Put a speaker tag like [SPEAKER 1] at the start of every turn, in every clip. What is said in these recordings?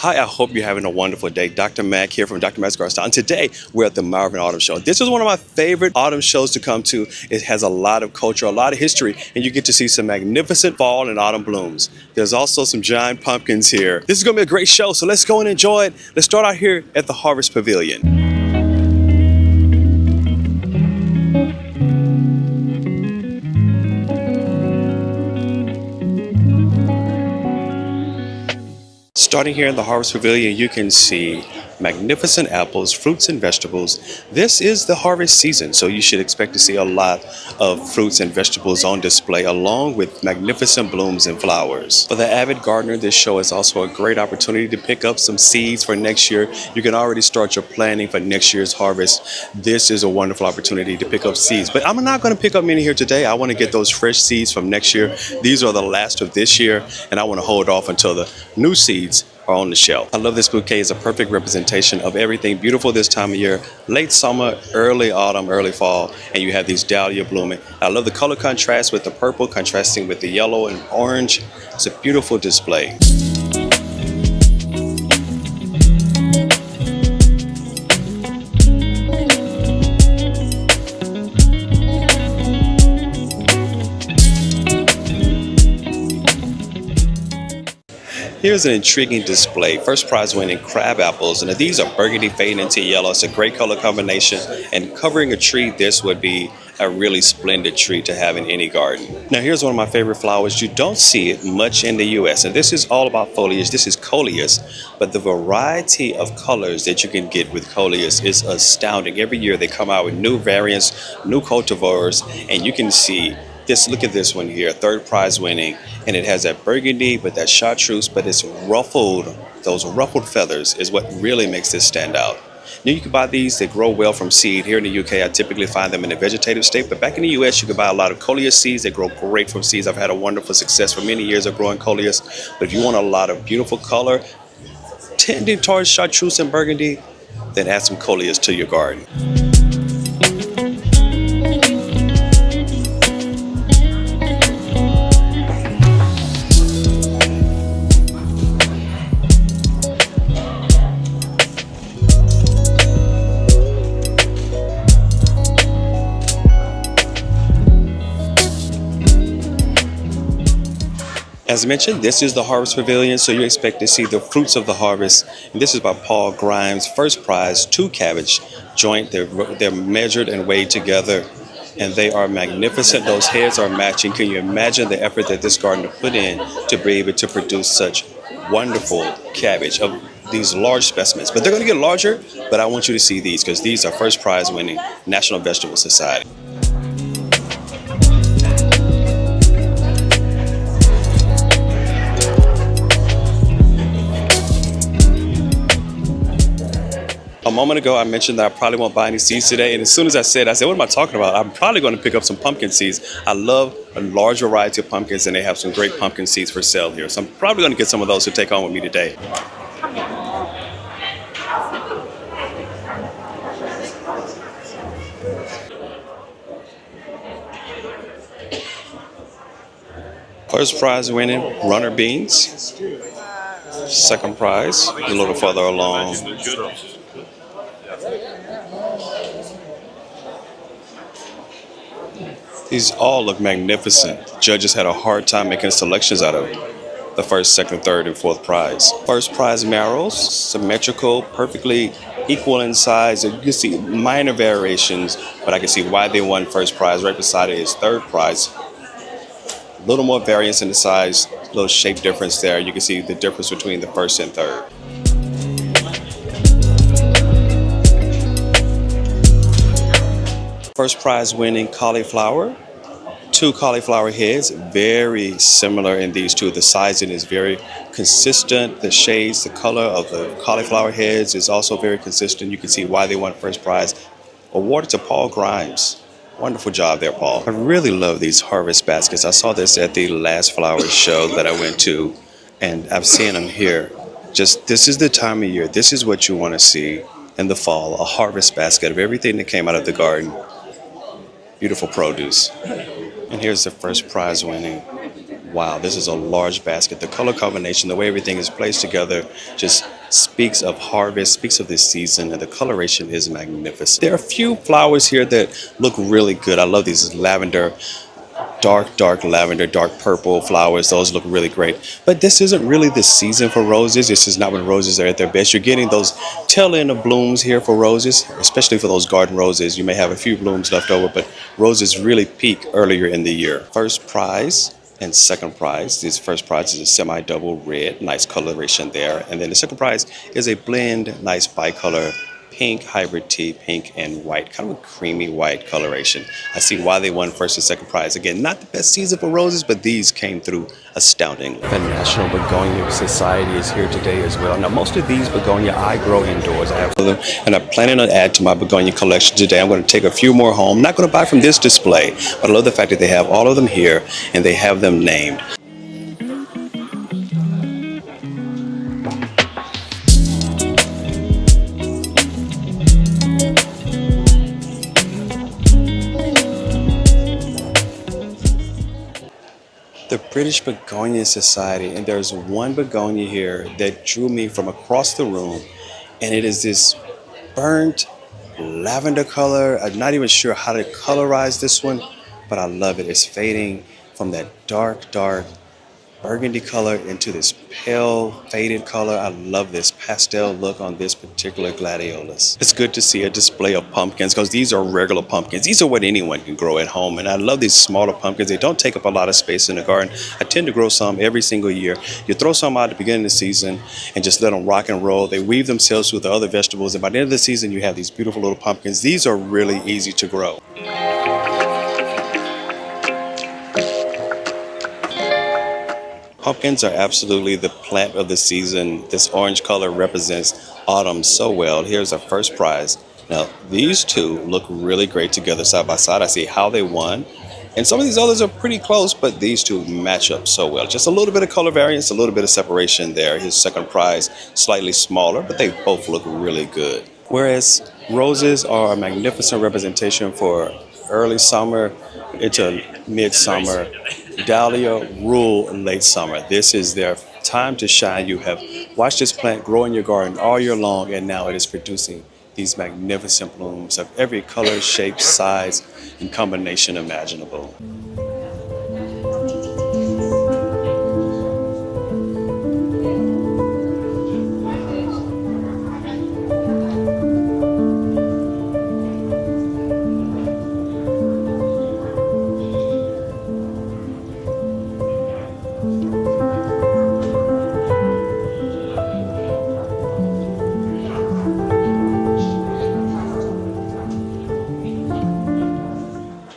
[SPEAKER 1] Hi, I hope you're having a wonderful day. Dr. Mack here from Dr. Mack's Garden Style. And today we're at the Malvern Autumn Show. This is one of my favorite autumn shows to come to. It has a lot of culture, a lot of history, and you get to see some magnificent fall and autumn blooms. There's also some giant pumpkins here. This is going to be a great show, so let's go and enjoy it. Let's start out here at the Harvest Pavilion. Starting here in the Harvest Pavilion, you can see magnificent apples, fruits, and vegetables. This is the harvest season, so you should expect to see a lot of fruits and vegetables on display, along with magnificent blooms and flowers. For the avid gardener, this show is also a great opportunity to pick up some seeds for next year. You can already start your planning for next year's harvest. This is a wonderful opportunity to pick up seeds, but I'm not going to pick up many here today. I want to get those fresh seeds from next year. These are the last of this year, and I want to hold off until the new seeds are on the shelf. I love this bouquet. It's a perfect representation of everything beautiful this time of year. Late summer, early autumn, early fall, and you have these dahlia blooming. I love the color contrast with the purple contrasting with the yellow and orange. It's a beautiful display. Here's an intriguing display. First prize winning crab apples, and these are burgundy fading into yellow. It's a great color combination, and covering a tree, this would be a really splendid tree to have in any garden. Now here's one of my favorite flowers. You don't see it much in the US, and this is all about foliage. This is coleus, but the variety of colors that you can get with coleus is astounding. Every year they come out with new variants, new cultivars, and you can see this. Look at this one here, third prize winning, and it has that burgundy with that chartreuse, but it's ruffled. Those ruffled feathers is what really makes this stand out. Now you can buy these, they grow well from seed. Here in the UK, I typically find them in a vegetative state, but back in the US, you can buy a lot of coleus seeds. They grow great from seeds. I've had a wonderful success for many years of growing coleus, but if you want a lot of beautiful color, tending towards chartreuse and burgundy, then add some coleus to your garden. As mentioned, this is the Harvest Pavilion, so you expect to see the fruits of the harvest. And this is by Paul Grimes, first prize, 2 cabbage joint. They're measured and weighed together, and they are magnificent. Those heads are matching. Can you imagine the effort that this gardener put in to be able to produce such wonderful cabbage of these large specimens? But they're going to get larger, but I want you to see these because these are first prize winning National Vegetable Society. A moment ago, I mentioned that I probably won't buy any seeds today, and as soon as I said, what am I talking about? I'm probably going to pick up some pumpkin seeds. I love a large variety of pumpkins, and they have some great pumpkin seeds for sale here. So I'm probably going to get some of those to take on with me today. First prize winning runner beans. Second prize, a little further along. These all look magnificent. Judges had a hard time making selections out of the first, second, third, and fourth prize. First prize marrows, symmetrical, perfectly equal in size. You can see minor variations, but I can see why they won first prize. Right beside it is third prize. A little more variance in the size, a little shape difference there. You can see the difference between the first and third. First prize winning cauliflower, 2 cauliflower heads, very similar in these two. The sizing is very consistent. The shades, the color of the cauliflower heads is also very consistent. You can see why they won first prize. Awarded to Paul Grimes. Wonderful job there, Paul. I really love these harvest baskets. I saw this at the last flower show that I went to, and I've seen them here. This is the time of year. This is what you want to see in the fall, a harvest basket of everything that came out of the garden. Beautiful produce. And here's the first prize winning Wow, this is a large basket. The color combination, the way everything is placed together, just speaks of harvest, speaks of this season, and the coloration is magnificent. There are a few flowers here that look really good. I love these lavender, dark lavender, dark purple flowers. Those look really great. But this isn't really the season for roses. This is not when roses are at their best. You're getting those tail end of blooms here for roses, especially for those garden roses. You may have a few blooms left over, but roses really peak earlier in the year. First prize and second prize. This first prize is a semi-double red, nice coloration there. And then the second prize is a blend, nice bicolor pink, hybrid tea, pink and white, kind of a creamy white coloration. I see why they won first and second prize. Again, not the best season for roses, but these came through astoundingly. The National Begonia Society is here today as well. Now, most of these begonia I grow indoors. I have them, and I'm planning to add to my begonia collection today. I'm going to take a few more home. I'm not going to buy from this display, but I love the fact that they have all of them here and they have them named. The British Begonia Society, and there's one begonia here that drew me from across the room, and it is this burnt lavender color. I'm not even sure how to colorize this one, but I love it. It's fading from that dark burgundy color into this pale faded color. I love this pastel look on this particular gladiolus. It's good to see a display of pumpkins because these are regular pumpkins. These are what anyone can grow at home, and I love these smaller pumpkins. They don't take up a lot of space in the garden. I tend to grow some every single year. You throw some out at the beginning of the season and just let them rock and roll. They weave themselves with the other vegetables, and by the end of the season you have these beautiful little pumpkins. These are really easy to grow. Pumpkins are absolutely the plant of the season. This orange color represents autumn so well. Here's our first prize. Now, these two look really great together side by side. I see how they won. And some of these others are pretty close, but these two match up so well. Just a little bit of color variance, a little bit of separation there. His second prize, slightly smaller, but they both look really good. Whereas roses are a magnificent representation for early summer into midsummer. Dahlia rule late summer. This is their time to shine. You have watched this plant grow in your garden all year long, and now it is producing these magnificent blooms of every color, shape, size, and combination imaginable.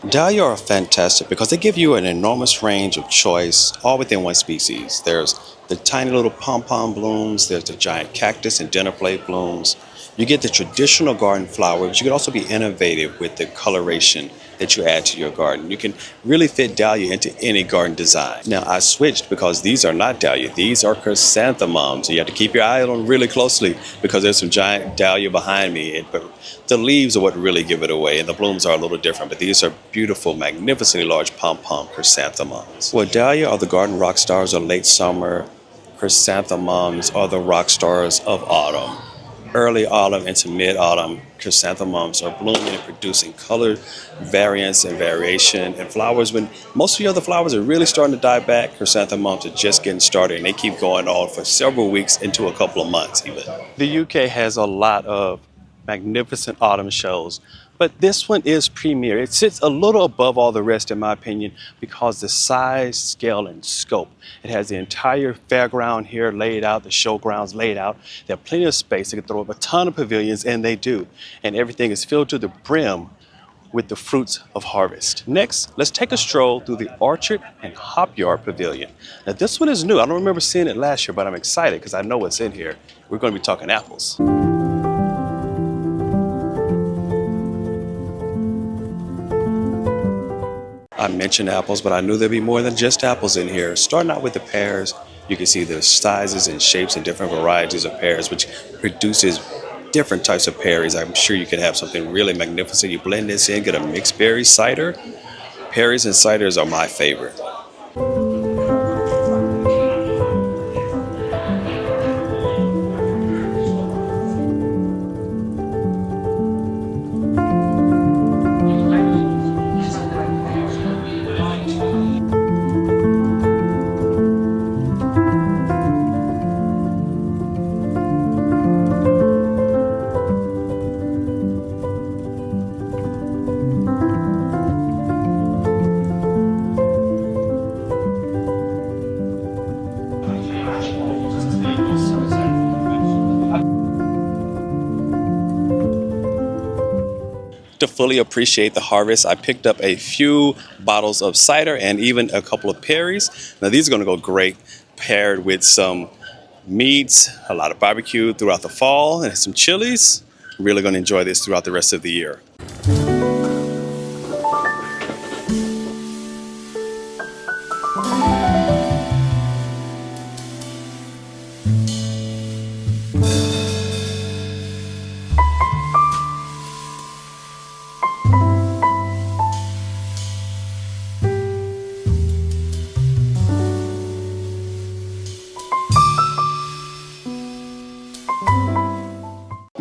[SPEAKER 1] Dahlia are fantastic because they give you an enormous range of choice all within one species. There's the tiny little pom-pom blooms, there's the giant cactus and dinner plate blooms. You get the traditional garden flower, but you can also be innovative with the coloration that you add to your garden. You can really fit dahlia into any garden design. Now, I switched because these are not dahlia. These are chrysanthemums. You have to keep your eye on them really closely because there's some giant dahlia behind me. But the leaves are what really give it away, and the blooms are a little different. But these are beautiful, magnificently large pom-pom chrysanthemums. Well, dahlia are the garden rock stars of late summer. Chrysanthemums are the rock stars of autumn. Early autumn into mid-autumn, chrysanthemums are blooming and producing color variance and variation and flowers. When most of the other flowers are really starting to die back, chrysanthemums are just getting started, and they keep going on for several weeks into a couple of months even. The UK has a lot of magnificent autumn shows, but this one is premier. It sits a little above all the rest in my opinion because the size, scale, and scope. It has the entire fairground here laid out, the showgrounds laid out. They have plenty of space. They can throw up a ton of pavilions, and they do. And everything is filled to the brim with the fruits of harvest. Next, let's take a stroll through the Orchard and Hop Yard Pavilion. Now this one is new. I don't remember seeing it last year, but I'm excited because I know what's in here. We're going to be talking apples. I mentioned apples, but I knew there'd be more than just apples in here. Starting out with the pears, you can see the sizes and shapes and different varieties of pears, which produces different types of berries. I'm sure you could have something really magnificent. You blend this in, get a mixed berry cider. Berries and ciders are my favorite. to fully appreciate the harvest, I picked up a few bottles of cider and even a couple of perries. Now these are going to go great paired with some meats, a lot of barbecue throughout the fall, and some chilies. Really going to enjoy this throughout the rest of the year.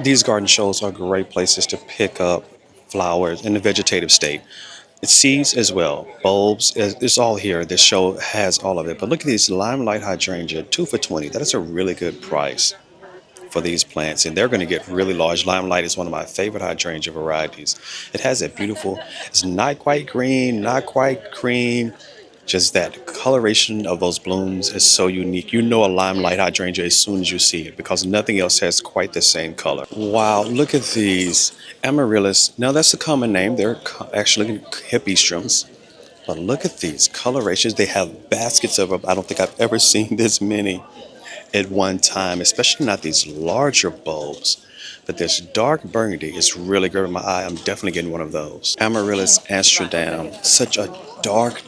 [SPEAKER 1] These garden shows are great places to pick up flowers in the vegetative state. It's seeds as well, bulbs, it's all here. This show has all of it. But look at these limelight hydrangea, 2 for 20. That is a really good price for these plants, and they're going to get really large. Limelight is one of my favorite hydrangea varieties. It has that beautiful, it's not quite green, not quite cream, just that coloration of those blooms is so unique. You know a limelight hydrangea as soon as you see it because nothing else has quite the same color. Wow, look at these amaryllis. Now that's a common name. They're actually hippeastrums. But look at these colorations. They have baskets of them. I don't think I've ever seen this many at one time, especially not these larger bulbs. But this dark burgundy is really grabbing my eye. I'm definitely getting one of those. Amaryllis Amsterdam, such a dark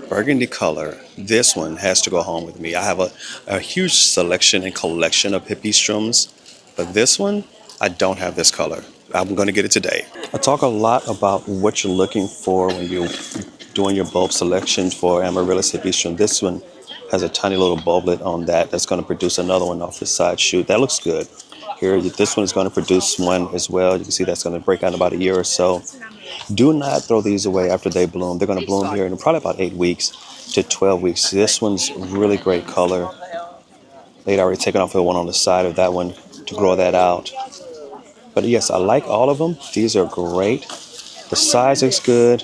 [SPEAKER 1] burgundy color. This one has to go home with me. I have a huge selection and collection of hippeastrums, but this one, I don't have this color. I'm going to get it today. I talk a lot about what you're looking for when you're doing your bulb selection for Amaryllis hippeastrum. This one has a tiny little bulblet on that that's going to produce another one off the side shoot. That looks good. Here, this one is going to produce one as well. You can see that's going to break out in about a year or so. Do not throw these away after they bloom. They're going to bloom here in probably about 8 weeks to 12 weeks. This one's really great color. They'd already taken off the one on the side of that one to grow that out. But yes, I like all of them. These are great. The size is good.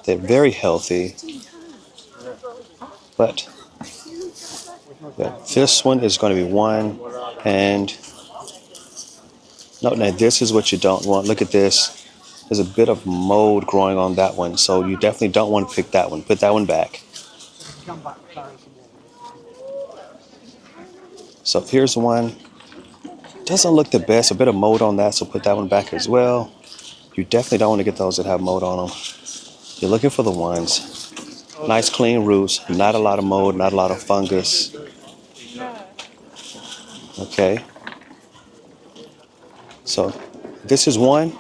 [SPEAKER 1] They're very healthy. But yeah, this one is going to be one. And no, now this is what you don't want. Look at this. There's a bit of mold growing on that one, so you definitely don't want to pick that one. Put that one back. So here's one. Doesn't look the best. A bit of mold on that, so put that one back as well. You definitely don't want to get those that have mold on them. You're looking for the ones. Nice clean roots, not a lot of mold, not a lot of fungus. Okay. So this is one.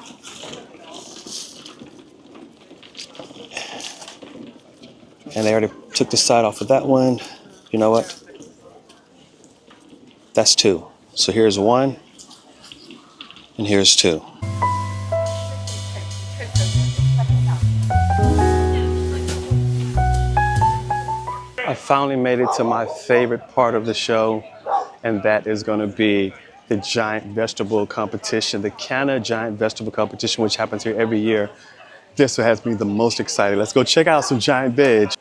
[SPEAKER 1] And they already took the side off of that one. You know what? That's two. So here's one, and here's two. I finally made it to my favorite part of the show, and that is going to be the giant vegetable competition, the Canna Giant Vegetable Competition, which happens here every year. This one has me the most excited. Let's go check out some giant veg.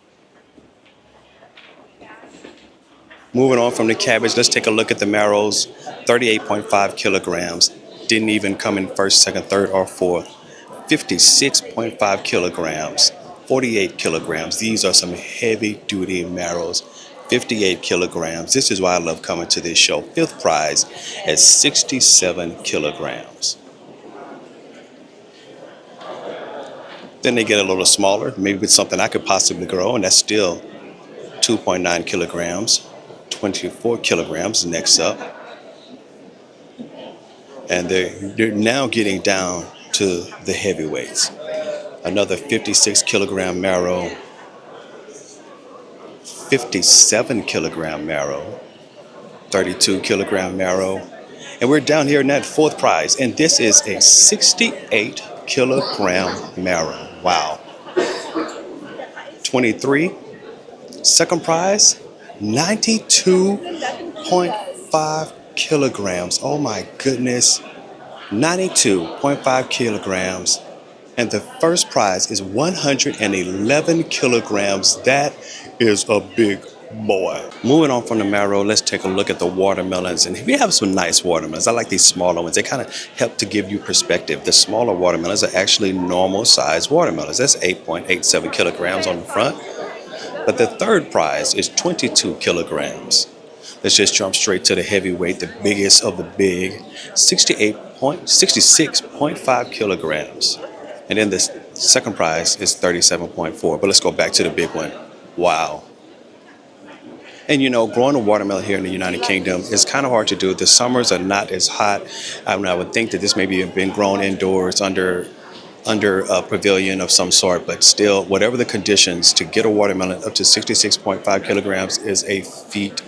[SPEAKER 1] Moving on from the cabbage, let's take a look at the marrows. 38.5 kilograms. Didn't even come in first, second, third, or fourth. 56.5 kilograms. 48 kilograms. These are some heavy duty marrows. 58 kilograms. This is why I love coming to this show. Fifth prize at 67 kilograms. Then they get a little smaller, maybe with something I could possibly grow, and that's still 2.9 kilograms. 24 kilograms next up. And they're now getting down to the heavyweights. Another 56 kilogram marrow, 57 kilogram marrow, 32 kilogram marrow. And we're down here in that fourth prize. And this is a 68 kilogram marrow. Wow. 23. Second prize, 92.5 kilograms. Oh my goodness. 92.5 kilograms. And the first prize is 111 kilograms. That is a big boy. Moving on from the marrow, let's take a look at the watermelons. And we have some nice watermelons. I like these smaller ones. They kind of help to give you perspective. The smaller watermelons are actually normal size watermelons. That's 8.87 kilograms on the front. But the third prize is 22 kilograms. Let's just jump straight to the heavyweight, the biggest of the big, 66.5 kilograms. And then the second prize is 37.4. But let's go back to the big one. Wow. And you know, growing a watermelon here in the United Kingdom is kind of hard to do. The summers are not as hot. I would think that this maybe have been grown indoors under a pavilion of some sort, but still, whatever the conditions, to get a watermelon up to 66.5 kilograms is a feat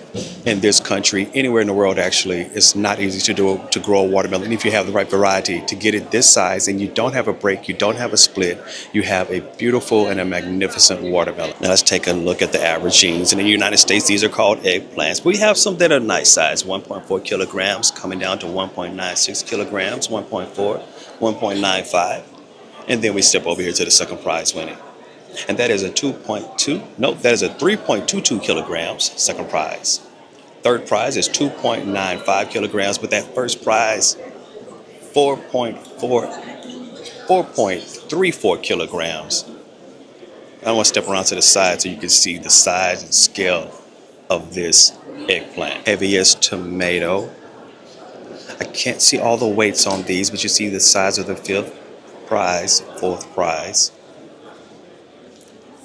[SPEAKER 1] in this country. Anywhere in the world, actually, it's not easy to grow a watermelon. And if you have the right variety, to get it this size and you don't have a break, you don't have a split, you have a beautiful and a magnificent watermelon. Now let's take a look at the averagings. In the United States, these are called eggplants. We have some that are nice size, 1.4 kilograms, coming down to 1.96 kilograms, 1.4, 1.95. And then we step over here to the second prize winning. And that is a 3.22 kilograms, second prize. Third prize is 2.95 kilograms, but that first prize, 4.34 kilograms. I want to step around to the side so you can see the size and scale of this eggplant. Heaviest tomato. I can't see all the weights on these, but you see the size of the fifth prize, fourth prize.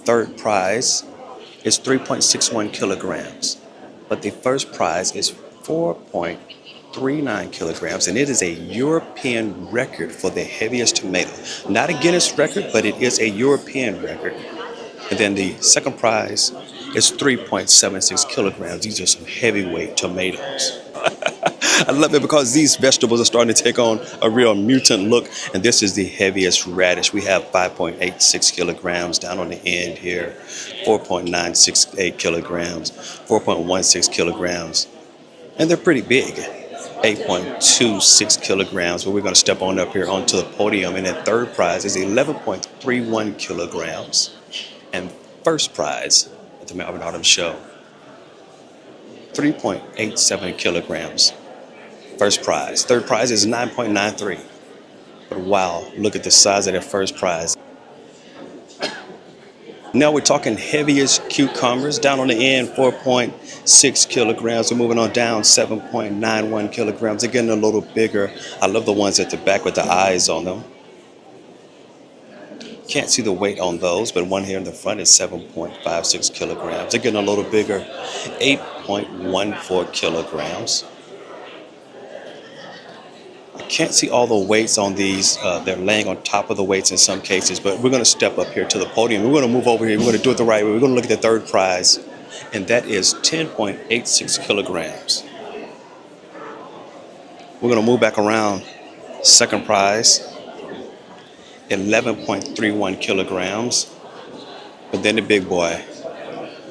[SPEAKER 1] Third prize is 3.61 kilograms, but the first prize is 4.39 kilograms, and it is a European record for the heaviest tomato. Not a Guinness record, but it is a European record. And then the second prize is 3.76 kilograms. These are some heavyweight tomatoes. I love it because these vegetables are starting to take on a real mutant look. And this is the heaviest radish. We have 5.86 kilograms down on the end here, 4.968 kilograms, 4.16 kilograms. And they're pretty big, 8.26 kilograms. But we're going to step on up here onto the podium. And then third prize is 11.31 kilograms. And first prize at the Malvern Autumn Show, 3.87 kilograms. First prize. Third prize is 9.93. But wow, look at the size of that first prize. Now we're talking heaviest cucumbers. Down on the end, 4.6 kilograms. We're moving on down, 7.91 kilograms. They're getting a little bigger. I love the ones at the back with the eyes on them. Can't see the weight on those, but one here in the front is 7.56 kilograms. They're getting a little bigger, 8.14 kilograms. I can't see all the weights on these. They're laying on top of the weights in some cases, but we're going to step up here to the podium. We're going to move over here. We're going to do it the right way. We're going to look at the third prize, and that is 10.86 kilograms. We're going to move back around. Second prize, 11.31 kilograms. But then the big boy,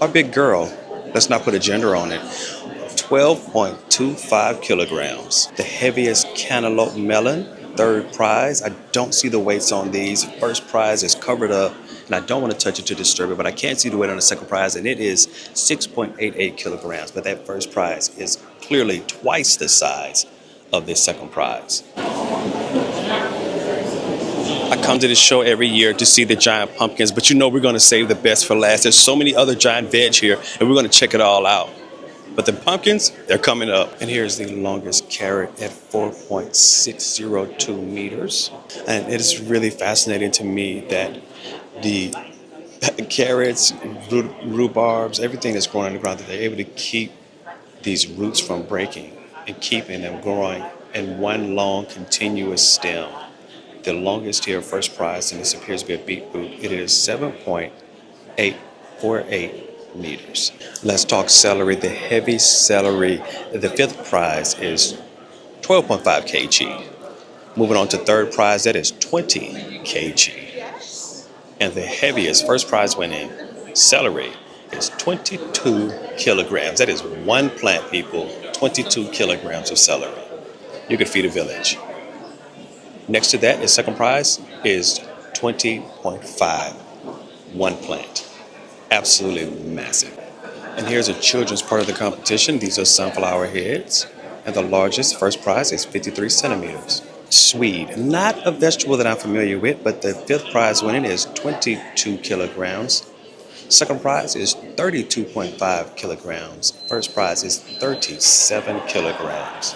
[SPEAKER 1] our big girl, let's not put a gender on it, 12.25 kilograms. The heaviest cantaloupe melon, third prize. I don't see the weights on these. First prize is covered up, and I don't want to touch it to disturb it, but I can't see the weight on the second prize, and it is 6.88 kilograms. But that first prize is clearly twice the size of this second prize. I come to this show every year to see the giant pumpkins, but you know we're going to save the best for last. There's so many other giant veg here, and we're going to check it all out. But the pumpkins, they're coming up. And here's the longest carrot at 4.602 meters. And it is really fascinating to me that the carrots, rhubarbs, everything that's growing on the ground, that they're able to keep these roots from breaking and keeping them growing in one long continuous stem. The longest here, first prize, and this appears to be a beetroot. It is 7.848 meters. Let's talk celery. The heavy celery, the fifth prize is 12.5 kg. Moving on to third prize, that is 20 kg. And the heaviest first prize winning celery is 22 kilograms. That is one plant, people, 22 kilograms of celery. You could feed a village. Next to that, the second prize is 20.5, one plant. Absolutely massive. And here's a children's part of the competition. These are sunflower heads. And the largest first prize is 53 centimeters. Swede, not a vegetable that I'm familiar with, but the fifth prize winning is 22 kilograms. Second prize is 32.5 kilograms. First prize is 37 kilograms.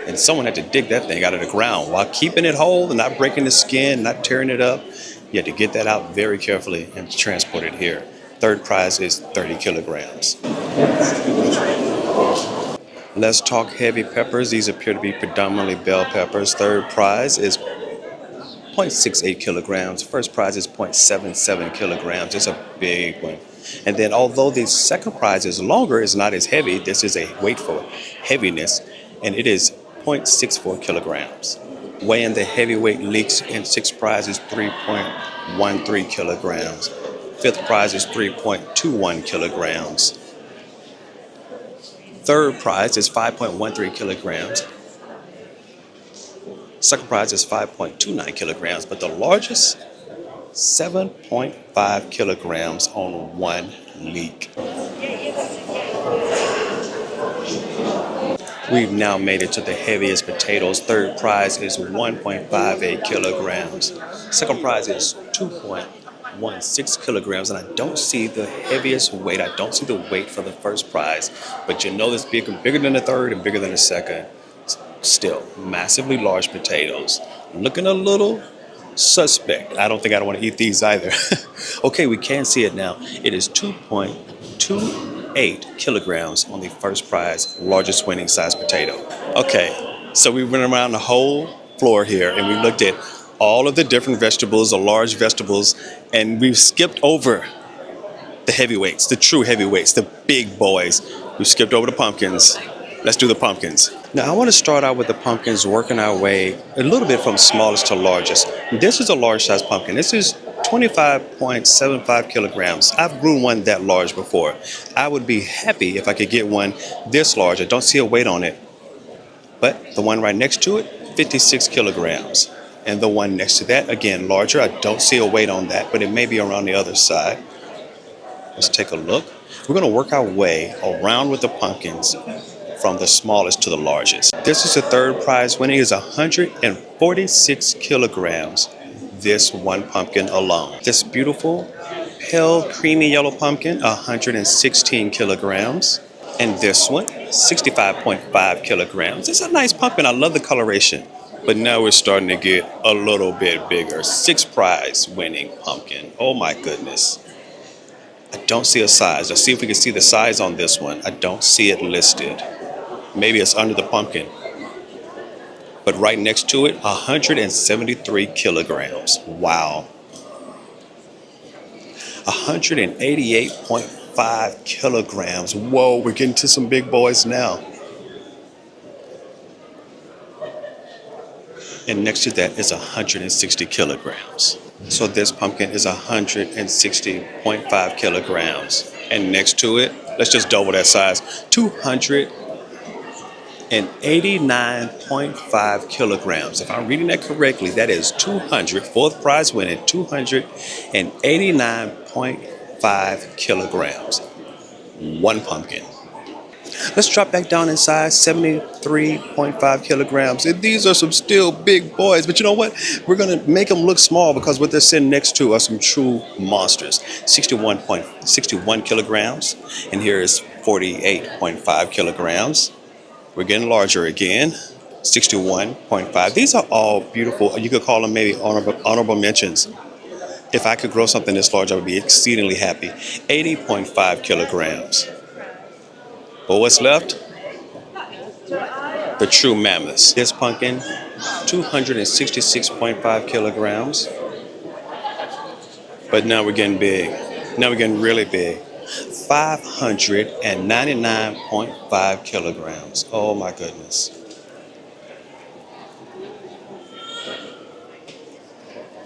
[SPEAKER 1] And someone had to dig that thing out of the ground while keeping it whole and not breaking the skin, not tearing it up. You had to get that out very carefully and transport it here. Third prize is 30 kilograms. Let's talk heavy peppers. These appear to be predominantly bell peppers. Third prize is 0.68 kilograms. First prize is 0.77 kilograms. It's a big one. And then although the second prize is longer, it's not as heavy. This is a weight for heaviness, and it is 0.64 kilograms. Weighing the heavyweight leeks in sixth prize is 3.13 kilograms. Fifth prize is 3.21 kilograms. Third prize is 5.13 kilograms. Second prize is 5.29 kilograms, but the largest, 7.5 kilograms on one leek. We've now made it to the heaviest potatoes. Third prize is 1.58 kilograms. Second prize is 2.16 kilograms, and I don't see the heaviest weight. I don't see the weight for the first prize, but you know this bigger than the third and bigger than the second. Still, massively large potatoes. Looking a little suspect. I don't think I want to eat these either. Okay, we can see it now. It is 2.28 kilograms on the first prize, largest winning size potato. Okay, so we went around the whole floor here and we looked at all of the different vegetables, the large vegetables, and we've skipped over the heavyweights, the true heavyweights, the big boys. We skipped over the pumpkins. Let's do the pumpkins. Now, I want to start out with the pumpkins, working our way a little bit from smallest to largest. This is a large size pumpkin. This is 25.75 kilograms. I've grown one that large before. I would be happy if I could get one this large. I don't see a weight on it. But the one right next to it, 56 kilograms. And the one next to that, again, larger. I don't see a weight on that, but it may be around the other side. Let's take a look. We're going to work our way around with the pumpkins from the smallest to the largest. This is the third prize winning. Is 146 kilograms, this one pumpkin alone. This beautiful pale creamy yellow pumpkin, 116 kilograms. And this one, 65.5 kilograms. It's a nice pumpkin. I love the coloration. But now we're starting to get a little bit bigger. Sixth prize winning pumpkin. Oh my goodness. I don't see a size. Let's see if we can see the size on this one. I don't see it listed. Maybe it's under the pumpkin. But right next to it, 173 kilograms. Wow. 188.5 kilograms. Whoa, we're getting to some big boys now. And next to that is 160 kilograms. So this pumpkin is 160.5 kilograms. And next to it, let's just double that size, 289.5 kilograms. If I'm reading that correctly, that is 200, fourth prize winning, 289.5 kilograms. One pumpkin. Let's drop back down in size, 73.5 kilograms. And these are some still big boys, but you know what? We're gonna make them look small because what they're sitting next to are some true monsters. 61 kilograms, and here is 48.5 kilograms. We're getting larger again, 61.5. These are all beautiful. You could call them maybe honorable mentions. If I could grow something this large, I would be exceedingly happy. 80.5 kilograms. But what's left? The true mammoths. This pumpkin, 266.5 kilograms. But now we're getting big. Now we're getting really big. 599.5 kilograms. Oh my goodness.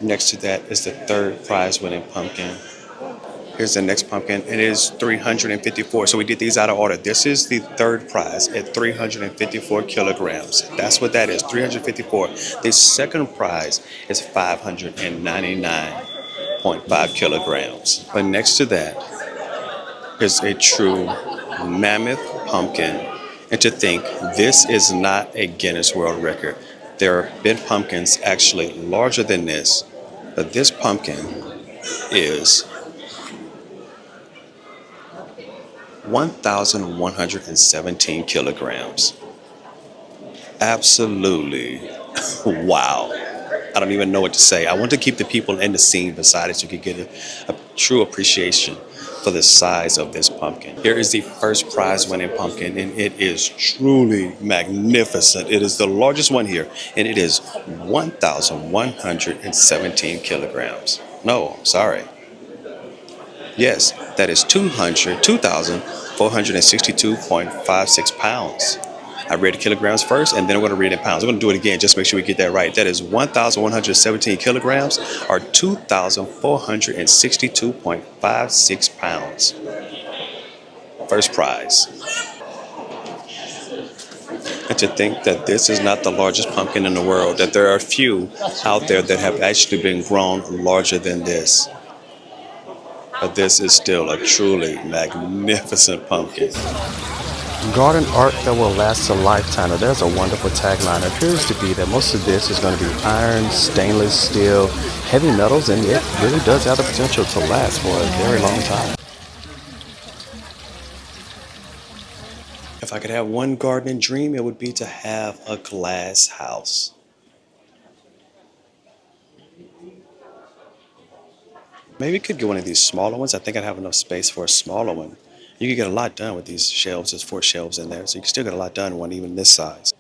[SPEAKER 1] Next to that is the third prize winning pumpkin. Here's the next pumpkin. It is 354. So we did these out of order. This is the third prize at 354 kilograms. That's what that is, 354. The second prize is 599.5 kilograms. But next to that is a true mammoth pumpkin. And to think this is not a Guinness World Record. There have been pumpkins actually larger than this, but this pumpkin is 1,117 kilograms. Absolutely wow. I don't even know what to say. I want to keep the people in the scene beside it so you can get a true appreciation for the size of this pumpkin. Here is the first prize winning pumpkin, and it is truly magnificent. It is the largest one here, and it is 1,117 kilograms. No, sorry. Yes, that is 2,462.56 pounds. I read the kilograms first, and then I'm going to read it in pounds. I'm going to do it again just to make sure we get that right. That is 1,117 kilograms, or 2,462.56 pounds. First prize. And to think that this is not the largest pumpkin in the world, that there are a few out there that have actually been grown larger than this. But this is still a truly magnificent pumpkin. Garden art that will last a lifetime. Now, there's a wonderful tagline. It appears to be that most of this is going to be iron, stainless steel, heavy metals, and it really does have the potential to last for a very long time. If I could have one gardening dream, it would be to have a glass house. Maybe we could get one of these smaller ones. I think I'd have enough space for a smaller one. You could get a lot done with these shelves. There's 4 shelves in there, so you can still get a lot done in one even this size.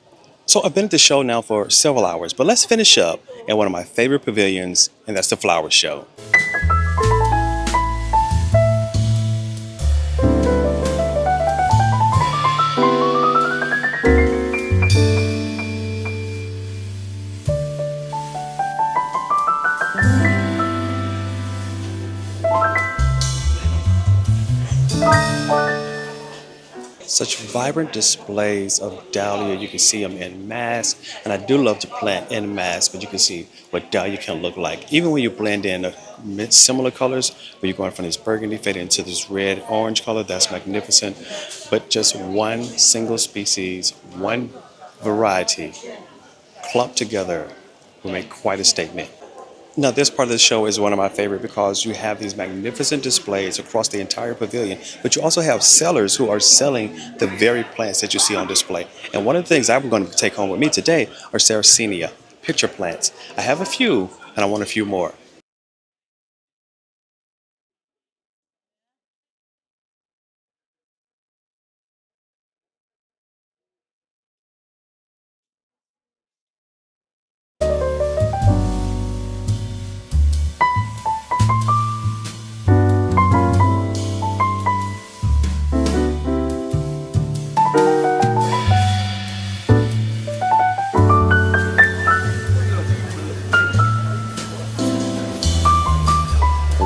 [SPEAKER 1] So I've been at the show now for several hours, but let's finish up at one of my favorite pavilions, and that's the flower show. Such vibrant displays of dahlia. You can see them in mass, and I do love to plant in mass, but you can see what dahlia can look like. Even when you blend in similar colors, where you're going from this burgundy fade into this red orange color, that's magnificent. But just one single species, one variety clumped together will make quite a statement. Now, this part of the show is one of my favorite because you have these magnificent displays across the entire pavilion, but you also have sellers who are selling the very plants that you see on display. And one of the things I'm going to take home with me today are Sarracenia, picture plants. I have a few, and I want a few more.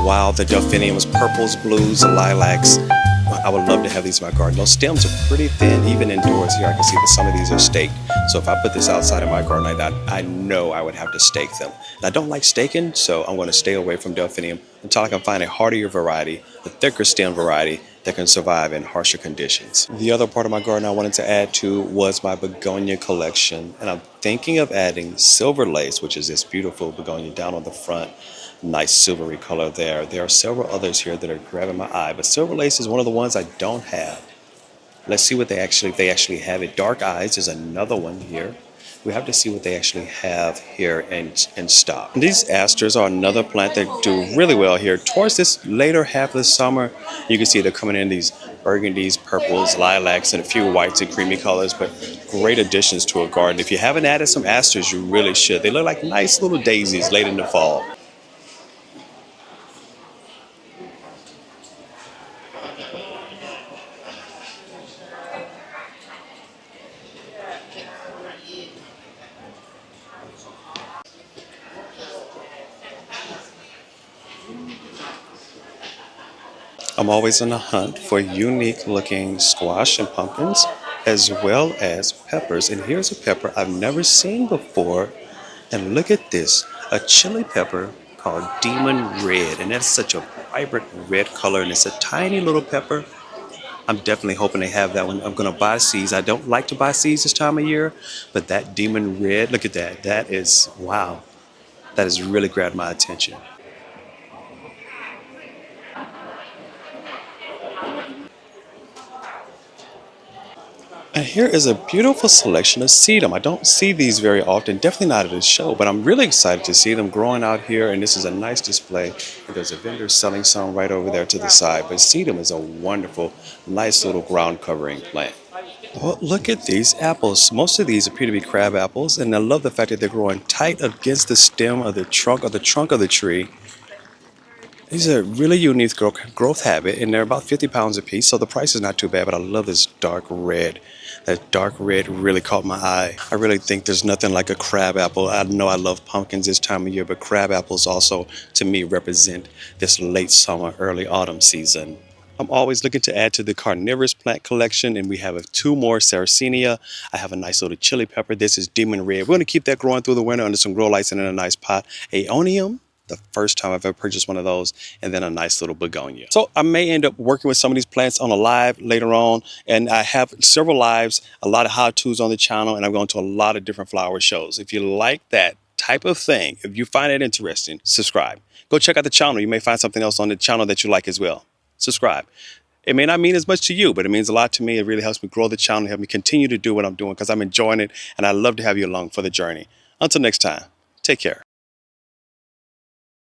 [SPEAKER 1] Wow, the delphiniums, purples, blues, lilacs. I would love to have these in my garden. Those stems are pretty thin, even indoors. Here I can see that some of these are staked. So if I put this outside in my garden, I know I would have to stake them. And I don't like staking, so I'm going to stay away from delphinium until I can find a hardier variety, a thicker stem variety that can survive in harsher conditions. The other part of my garden I wanted to add to was my begonia collection. And I'm thinking of adding silver lace, which is this beautiful begonia down on the front. Nice silvery color there. There are several others here that are grabbing my eye, but silver lace is one of the ones I don't have. Let's see what if they actually have it. Dark eyes is another one here. We have to see what they actually have here in stock. And these asters are another plant that do really well here. Towards this later half of the summer, you can see they're coming in these burgundies, purples, lilacs, and a few whites and creamy colors, but great additions to a garden. If you haven't added some asters, you really should. They look like nice little daisies late in the fall. I'm always on the hunt for unique looking squash and pumpkins, as well as peppers. And here's a pepper I've never seen before. And look at this, a chili pepper called Demon Red. And that's such a vibrant red color. And it's a tiny little pepper, I'm definitely hoping they have that one. I'm going to buy seeds. I don't like to buy seeds this time of year, but that demon red, look at that. That is, wow. That has really grabbed my attention. And here is a beautiful selection of sedum. I don't see these very often, definitely not at a show, but I'm really excited to see them growing out here. And this is a nice display. And there's a vendor selling some right over there to the side. But sedum is a wonderful, nice little ground covering plant. Well, look at these apples. Most of these appear to be crab apples, and I love the fact that they're growing tight against the stem of the trunk of the tree. These are really unique growth habit, and they're about 50 pounds a piece, so the price is not too bad, but I love this dark red. That dark red really caught my eye. I really think there's nothing like a crab apple. I know I love pumpkins this time of year, but crab apples also, to me, represent this late summer, early autumn season. I'm always looking to add to the carnivorous plant collection, and we have two more Sarracenia. I have a nice little chili pepper. This is demon red. We're going to keep that growing through the winter under some grow lights and in a nice pot. Aeonium, the first time I've ever purchased one of those, and then a nice little begonia. So I may end up working with some of these plants on a live later on, and I have several lives, a lot of how-tos on the channel, and I'm going to a lot of different flower shows. If you like that type of thing, if you find it interesting, subscribe. Go check out the channel. You may find something else on the channel that you like as well. Subscribe. It may not mean as much to you, but it means a lot to me. It really helps me grow the channel, help me continue to do what I'm doing because I'm enjoying it, and I love to have you along for the journey. Until next time, take care.